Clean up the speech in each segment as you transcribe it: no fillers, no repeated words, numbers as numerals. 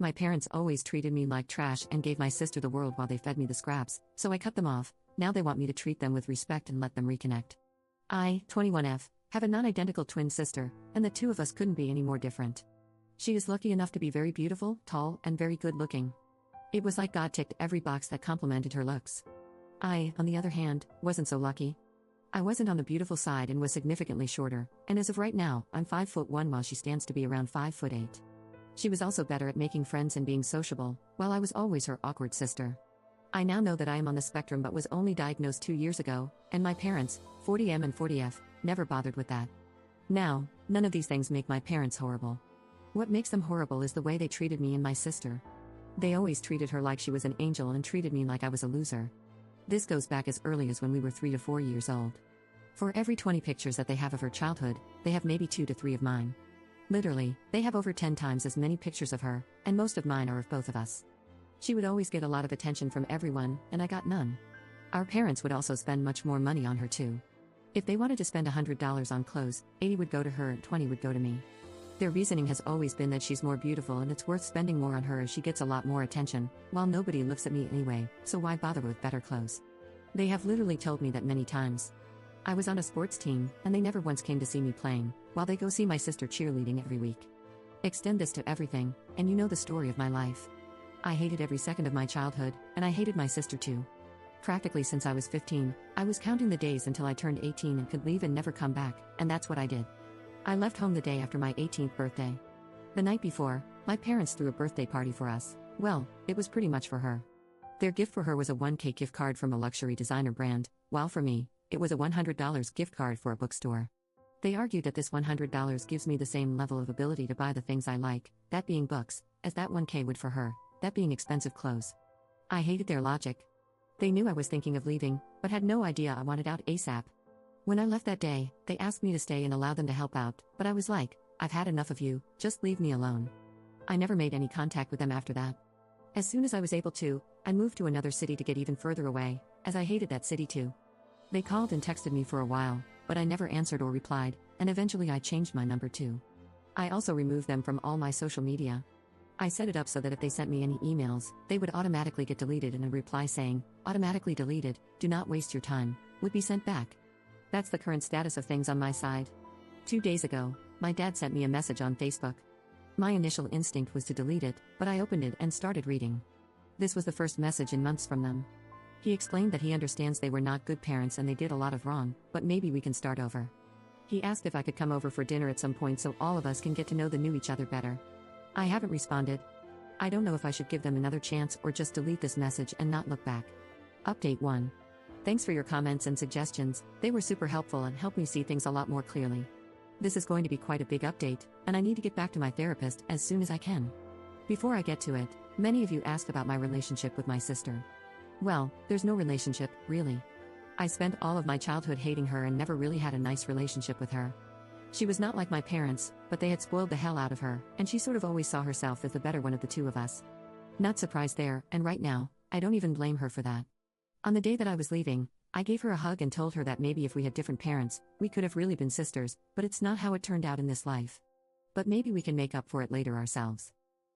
My parents always treated me like trash and gave my sister the world while they fed me the scraps, so I cut them off. Now they want me to treat them with respect and let them reconnect. I, 21F, have a non-identical twin sister, and the two of us couldn't be any more different. She is lucky enough to be very beautiful, tall, and very good-looking. It was like God ticked every box that complimented her looks. I, on the other hand, wasn't so lucky. I wasn't on the beautiful side and was significantly shorter, and as of right now, I'm 5'1" while she stands to be around 5'8". She was also better at making friends and being sociable, while I was always her awkward sister. I now know that I am on the spectrum but was only diagnosed 2 years ago, and my parents, 40M and 40F, never bothered with that. Now, none of these things make my parents horrible. What makes them horrible is the way they treated me and my sister. They always treated her like she was an angel and treated me like I was a loser. This goes back as early as when we were 3 to 4 years old. For every 20 pictures that they have of her childhood, they have maybe 2 to 3 of mine. Literally, they have over 10 times as many pictures of her, and most of mine are of both of us. She would always get a lot of attention from everyone, and I got none. Our parents would also spend much more money on her too. If they wanted to spend $100 on clothes, 80 would go to her and 20 would go to me. Their reasoning has always been that she's more beautiful and it's worth spending more on her as she gets a lot more attention, while nobody looks at me anyway, so why bother with better clothes? They have literally told me that many times. I was on a sports team, and they never once came to see me playing, while they go see my sister cheerleading every week. Extend this to everything, and you know the story of my life. I hated every second of my childhood, and I hated my sister too. Practically since I was 15, I was counting the days until I turned 18 and could leave and never come back, and that's what I did. I left home the day after my 18th birthday. The night before, my parents threw a birthday party for us. Well, it was pretty much for her. Their gift for her was a 1K gift card from a luxury designer brand, while for me, it was a $100 gift card for a bookstore. They argued that this $100 gives me the same level of ability to buy the things I like, that being books, as that 1K would for her, that being expensive clothes. I hated their logic. They knew I was thinking of leaving, but had no idea I wanted out ASAP. When I left that day, they asked me to stay and allow them to help out, but I was like, I've had enough of you, just leave me alone. I never made any contact with them after that. As soon as I was able to, I moved to another city to get even further away, as I hated that city too. They called and texted me for a while, but I never answered or replied, and eventually I changed my number too. I also removed them from all my social media. I set it up so that if they sent me any emails, they would automatically get deleted and a reply saying, automatically deleted, do not waste your time, would be sent back. That's the current status of things on my side. 2 days ago, my dad sent me a message on Facebook. My initial instinct was to delete it, but I opened it and started reading. This was the first message in months from them. He explained that he understands they were not good parents and they did a lot of wrong, but maybe we can start over. He asked if I could come over for dinner at some point so all of us can get to know each other better. I haven't responded. I don't know if I should give them another chance or just delete this message and not look back. Update 1. Thanks for your comments and suggestions, they were super helpful and helped me see things a lot more clearly. This is going to be quite a big update, and I need to get back to my therapist as soon as I can. Before I get to it, many of you asked about my relationship with my sister. Well, there's no relationship, really. I spent all of my childhood hating her and never really had a nice relationship with her. She was not like my parents, but they had spoiled the hell out of her, and she sort of always saw herself as the better one of the two of us. Not surprised there, and right now, I don't even blame her for that. On the day that I was leaving, I gave her a hug and told her that maybe if we had different parents, we could have really been sisters, but it's not how it turned out in this life. But maybe we can make up for it later ourselves.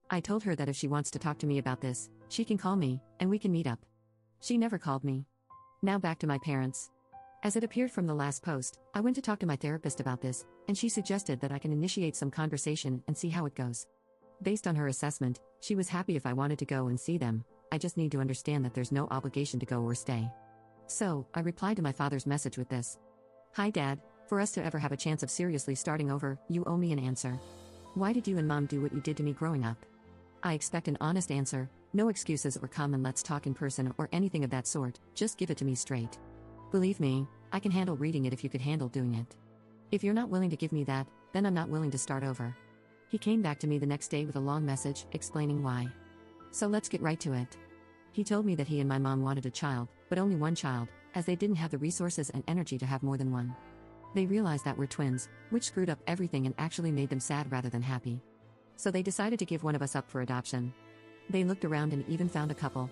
I told her that if she wants to talk to me about this, she can call me, and we can meet up. She never called me. Now back to my parents. As it appeared from the last post, I went to talk to my therapist about this, and she suggested that I can initiate some conversation and see how it goes. Based on her assessment, she was happy if I wanted to go and see them. I just need to understand that there's no obligation to go or stay. So, I replied to my father's message with this. Hi Dad, for us to ever have a chance of seriously starting over, you owe me an answer. Why did you and Mom do what you did to me growing up? I expect an honest answer, no excuses or come and let's talk in person or anything of that sort, just give it to me straight. Believe me, I can handle reading it if you could handle doing it. If you're not willing to give me that, then I'm not willing to start over. He came back to me the next day with a long message, explaining why. So let's get right to it. He told me that he and my mom wanted a child, but only one child, as they didn't have the resources and energy to have more than one. They realized that we're twins, which screwed up everything and actually made them sad rather than happy. So they decided to give one of us up for adoption. They looked around and even found a couple.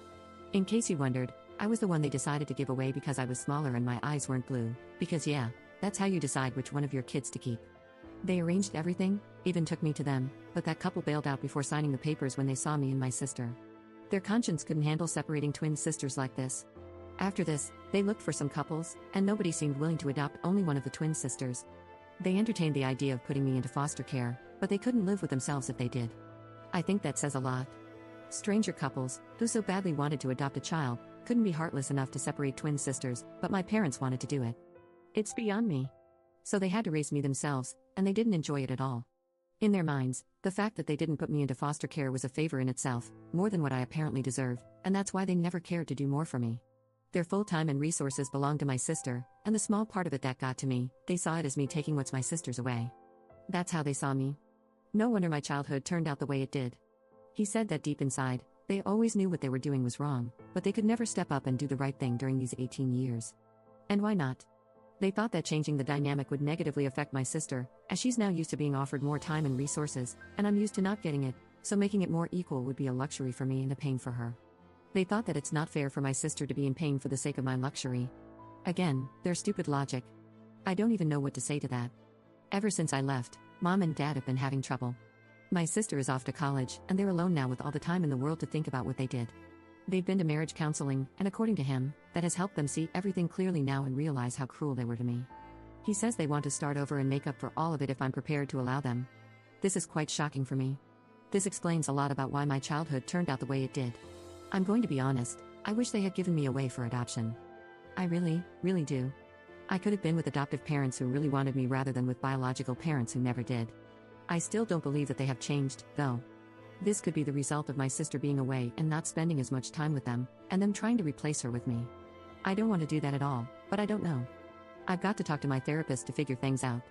In case you wondered, I was the one they decided to give away because I was smaller and my eyes weren't blue, because yeah, that's how you decide which one of your kids to keep. They arranged everything, even took me to them, but that couple bailed out before signing the papers when they saw me and my sister. Their conscience couldn't handle separating twin sisters like this. After this, they looked for some couples, and nobody seemed willing to adopt only one of the twin sisters. They entertained the idea of putting me into foster care, but they couldn't live with themselves if they did. I think that says a lot. Stranger couples, who so badly wanted to adopt a child, couldn't be heartless enough to separate twin sisters, but my parents wanted to do it. It's beyond me. So they had to raise me themselves, and they didn't enjoy it at all. In their minds, the fact that they didn't put me into foster care was a favor in itself, more than what I apparently deserved, and that's why they never cared to do more for me. Their full time and resources belonged to my sister, and the small part of it that got to me, they saw it as me taking what's my sister's away. That's how they saw me. No wonder my childhood turned out the way it did. He said that deep inside, they always knew what they were doing was wrong, but they could never step up and do the right thing during these 18 years. And why not? They thought that changing the dynamic would negatively affect my sister, as she's now used to being offered more time and resources, and I'm used to not getting it, so making it more equal would be a luxury for me and a pain for her. They thought that it's not fair for my sister to be in pain for the sake of my luxury. Again, their stupid logic. I don't even know what to say to that. Ever since I left, Mom and Dad have been having trouble. My sister is off to college, and they're alone now with all the time in the world to think about what they did. They've been to marriage counseling, and according to him, that has helped them see everything clearly now and realize how cruel they were to me. He says they want to start over and make up for all of it if I'm prepared to allow them. This is quite shocking for me. This explains a lot about why my childhood turned out the way it did. I'm going to be honest, I wish they had given me away for adoption. I really do. I could have been with adoptive parents who really wanted me rather than with biological parents who never did. I still don't believe that they have changed, though. This could be the result of my sister being away and not spending as much time with them, and them trying to replace her with me. I don't want to do that at all, but I don't know. I've got to talk to my therapist to figure things out.